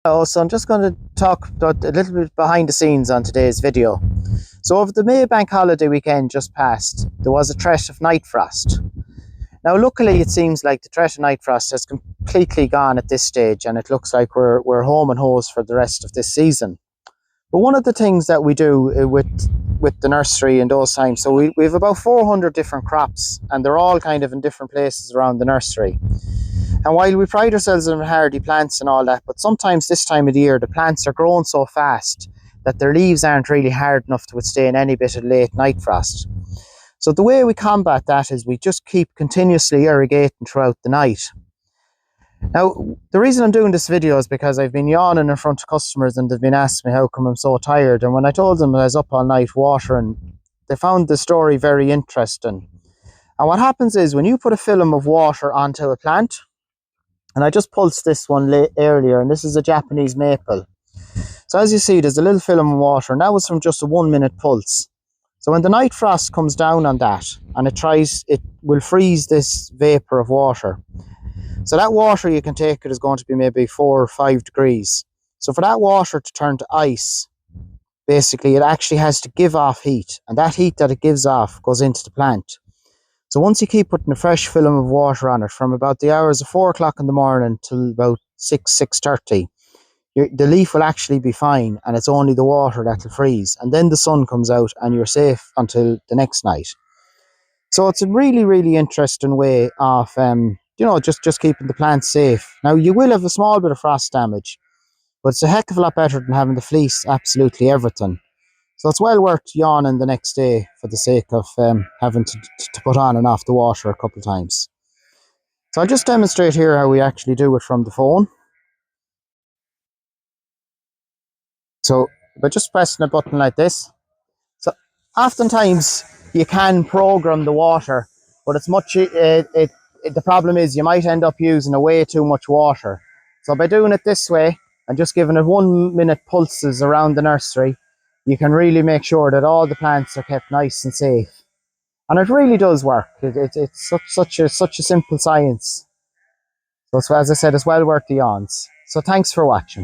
Hello, so I'm just going to talk about a little bit behind the scenes on today's video. So over the May Bank holiday weekend just passed, there was a threat of night frost. Now luckily it seems like the threat of night frost has completely gone at this stage, and it looks like we're home and hose for the rest of this season. But one of the things that we do with the nursery in those times, so we have about 400 different crops, and they're all kind of in different places around the nursery. And while we pride ourselves on hardy plants and all that, but sometimes this time of the year the plants are growing so fast that their leaves aren't really hard enough to withstand any bit of late night frost. So the way we combat that is we just keep continuously irrigating throughout the night. Now, the reason I'm doing this video is because I've been yawning in front of customers and they've been asking me how come I'm so tired. And when I told them I was up all night watering, they found the story very interesting. And what happens is when you put a film of water onto a plant, and I just pulsed this one earlier, and this is a Japanese maple. So as you see, there's a little film of water, and that was from just a 1 minute pulse. So when the night frost comes down on that, and it will freeze this vapor of water. So that water you can take it is going to be maybe 4 or 5 degrees. So for that water to turn to ice, basically it actually has to give off heat, and that heat that it gives off goes into the plant. So once you keep putting a fresh film of water on it from about the hours of 4 o'clock in the morning till about 6:30, the leaf will actually be fine, and it's only the water that will freeze. And then the sun comes out and you're safe until the next night. So it's a really, really interesting way of, just keeping the plants safe. Now you will have a small bit of frost damage, but it's a heck of a lot better than having to fleece absolutely everything. So it's well worth yawning the next day for the sake of having to put on and off the water a couple of times. So I'll just demonstrate here how we actually do it from the phone. So by just pressing a button like this. So oftentimes you can program the water, but it's the problem is you might end up using way too much water. So by doing it this way and just giving it 1 minute pulses around the nursery, you can really make sure that all the plants are kept nice and safe. And it really does work. It's such a simple science. So as I said, it's well worth the yawns. So thanks for watching.